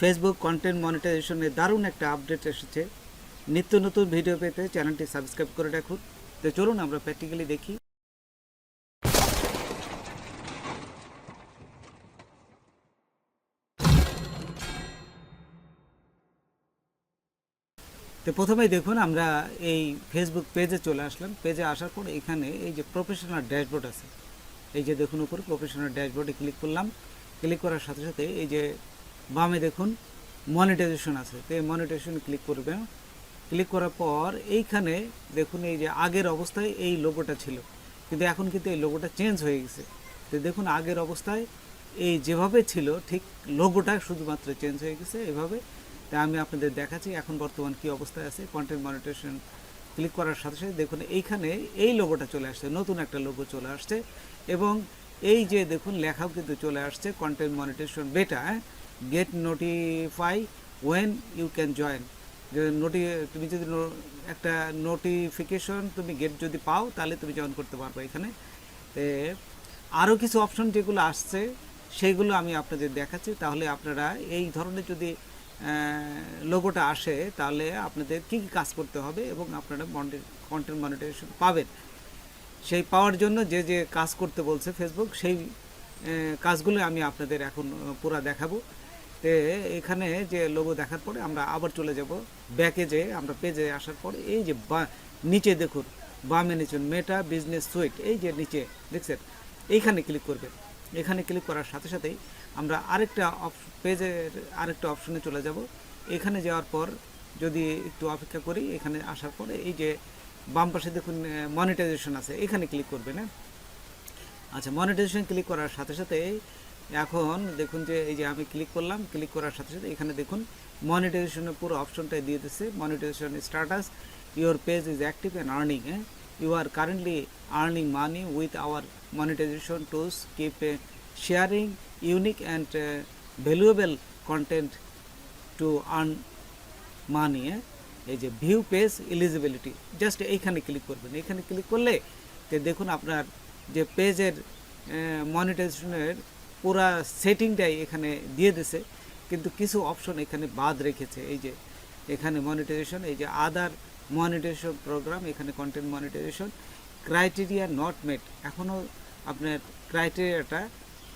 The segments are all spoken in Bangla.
ফেসবুক কন্টেন্ট মনিটাইজেশনের দারুণ একটা আপডেট এসেছে। নিত্য নতুন ভিডিও পেতে চ্যানেলটি সাবস্ক্রাইব করে রাখুন। তো চলুন আমরা প্র্যাকটিক্যালি দেখি। তো প্রথমেই দেখুন আমরা এই ফেসবুক পেজে চলে আসলাম। পেজে আসার পর এখানে এই যে প্রফেশনাল ড্যাশবোর্ড আছে, এই যে দেখুন উপরে প্রফেশনাল ড্যাশবোর্ডে ক্লিক করলাম। ক্লিক করার সাথে সাথে এই যে বামে দেখুন মনিটাইজেশন আছে, তো এই মনিটাইজেশনে ক্লিক করবেন। ক্লিক করার পর এইখানে দেখুন এই যে আগের অবস্থায় এই লোগোটা ছিল, কিন্তু এখন কিন্তু এই লোগোটা চেঞ্জ হয়ে গেছে। তো দেখুন আগের অবস্থায় এই যেভাবে ছিল ঠিক লোগোটা শুধুমাত্র চেঞ্জ হয়ে গেছে এভাবে। তাই আমি আপনাদের দেখাচ্ছি এখন বর্তমান কি অবস্থায় আছে। কন্টেন্ট মনিটাইজেশন ক্লিক করার সাথে সাথে দেখুন এইখানে এই লোগোটা চলে আসছে, নতুন একটা লোগো চলে আসছে এবং এই যে দেখুন লেখাও কিন্তু চলে আসছে content monetization beta, get notify when you can join. যে তুমি যদি একটা নোটিফিকেশন তুমি গেট যদি পাও তাহলে তুমি জয়েন করতে পারবে এখানে। তো আরও কিছু অপশন যেগুলো আসছে সেইগুলো আমি আপনাদের দেখাচ্ছি, তাহলে আপনারা এই ধরনের যদি লোগোটা আসে তাহলে আপনাদের কী কী কাজ করতে হবে এবং আপনারা কন্টেন্ট মনিটাইজেশন পাবেন। সেই পাওয়ার জন্য যে যে কাজ করতে বলছে ফেসবুক সেই কাজগুলো আমি আপনাদের এখন পুরো দেখাবো। তো এখানে যে লোগো দেখার পরে আমরা আবার চলে যাব ব্যাকে, যে আমরা পেজে আসার পরে এই যে নিচে দেখুন বামে নিচে মেটা বিজনেস সুইট, এই যে নিচে দেখছেন এইখানে ক্লিক করবেন। এখানে ক্লিক করার সাথে সাথেই আমরা আরেকটা পেজের আরেকটা অপশনে চলে যাব। এখানে যাওয়ার পর যদি একটু অপেক্ষা করি, এখানে আসার পরে এই যে বাম পাশে দেখুন মনিটাইজেশন আছে, এখানে ক্লিক করবেন। আচ্ছা, মনিটাইজেশন ক্লিক করার সাথে সাথে এখন দেখুন যে এই যে আমি ক্লিক করলাম, ক্লিক করার সাথে সাথে এখানে দেখুন মনিটাইজেশনের পুরো অপশনটাই দিয়ে দিচ্ছে। Monetization status, your page is active and earning, you are currently earning money with our monetization tools, keep sharing unique and valuable content to earn money. এই যে ভিউ পেজ এলিজিবিলিটি, জাস্ট এইখানে ক্লিক করবেন। এইখানে ক্লিক করলে তো দেখুন আপনার যে পেজের মনিটাইজেশনের পুরা সেটিংটাই এখানে দিয়ে দিছে, কিন্তু কিছু অপশন এখানে বাদ রেখেছে। এই যে এখানে মনিটাইজেশন, এই যে আদার মনিটাইজেশন প্রোগ্রাম, এখানে কন্টেন্ট মনিটাইজেশন ক্রাইটেরিয়া নট মেট, এখনও আপনার ক্রাইটেরিয়াটা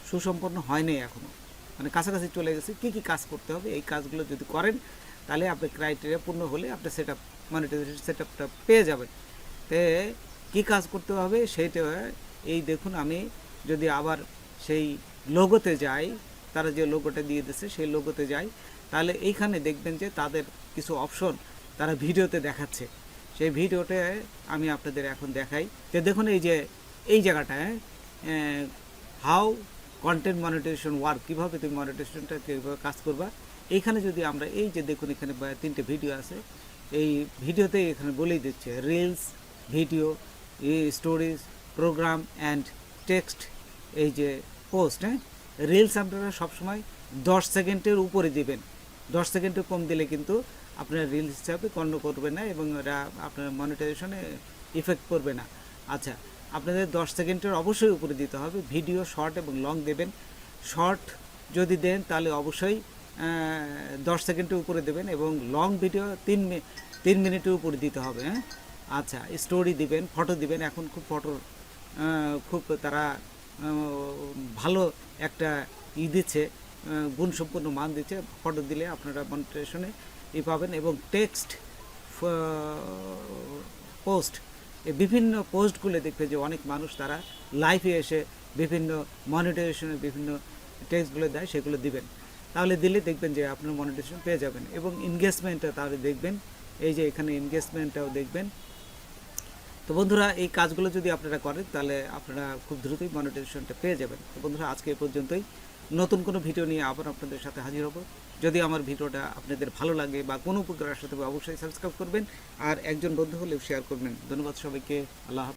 সুসম্পন্ন হয়নি এখনও, মানে কাছাকাছি চলে গেছে। কী কী কাজ করতে হবে এই কাজগুলো যদি করেন তাহলে আপনার ক্রাইটেরিয়া পূর্ণ হলে আপনি মনিটাইজেশন সেট আপটা পেয়ে যাবেন। তো কী কাজ করতে হবে সেইটা এই দেখুন, আমি যদি আবার সেই লোগোতে যাই, তারা যে লোগোটা দিয়ে দিচ্ছে সেই লোগোতে যাই, তাহলে এইখানে দেখবেন যে তাদের কিছু অপশন তারা ভিডিওতে দেখাচ্ছে। সেই ভিডিওতে আমি আপনাদের এখন দেখাই। তো দেখুন এই যে এই জায়গাটায় হাউ কন্টেন্ট মনিটাইজেশন ওয়ার্ক, কীভাবে তুমি মনিটাইজেশনটা কীভাবে কাজ করবা। এইখানে যদি আমরা এই যে দেখুন এখানে 3টে ভিডিও আছে, এই ভিডিওতে এখানে বলেই দিচ্ছে reels, video, stories, program and text, এই যে পোস্ট। রিলস আপনারা সবসময় 10 সেকেন্ডের উপরে দিবেন, 10 সেকেন্ডের কম দিলে কিন্তু আপনার রিলস হিসাবে গণ্য করবে না এবং এটা আপনার মনিটাইজেশনে ইফেক্ট করবে না। আচ্ছা, আপনাদের 10 সেকেন্ডের অবশ্যই উপরে দিতে হবে। ভিডিও শর্ট এবং লং দেবেন। শর্ট যদি দেন তাহলে অবশ্যই 10 সেকেন্ডের উপরে দেবেন এবং লং ভিডিও 3 মিনিটের উপরে দিতে হবে। আচ্ছা, স্টোরি দিবেন, ফটো দিবেন। এখন খুব তারা ভালো একটা দিচ্ছে, গুণসম্পন্ন মান দিচ্ছে। ফটো দিলে আপনারা মনিটাইজেশনে পাবেন এবং টেক্সট পোস্ট, বিভিন্ন পোস্টগুলো দেখবে যে অনেক মানুষ তারা লাইভে এসে বিভিন্ন মনিটাইজেশনের বিভিন্ন টেক্সটগুলো দেয়, সেগুলো দিবেন। তাহলে দিলে দেখবেন যে আপনার মনিটাইজেশন পেয়ে যাবেন এবং এনগেজমেন্টটা তাহলে দেখবেন, এই যে এখানে এনগেজমেন্টটাও দেখবেন। তো বন্ধুরা, এই কাজগুলো যদি আপনারা করেন তাহলে আপনারা খুব দ্রুতই মনিটাইজেশনটা পেয়ে যাবেন। তো বন্ধুরা, আজকে এ পর্যন্তই। নতুন কোনো ভিডিও নিয়ে আবার আপনাদের সাথে হাজির হব। যদি আমার ভিডিওটা আপনাদের ভালো লাগে বা কোনো উপকার আসতে হবে অবশ্যই সাবস্ক্রাইব করবেন আর একজন বন্ধু হলেও শেয়ার করবেন। ধন্যবাদ সবাইকে। আল্লাহ হাফেজ।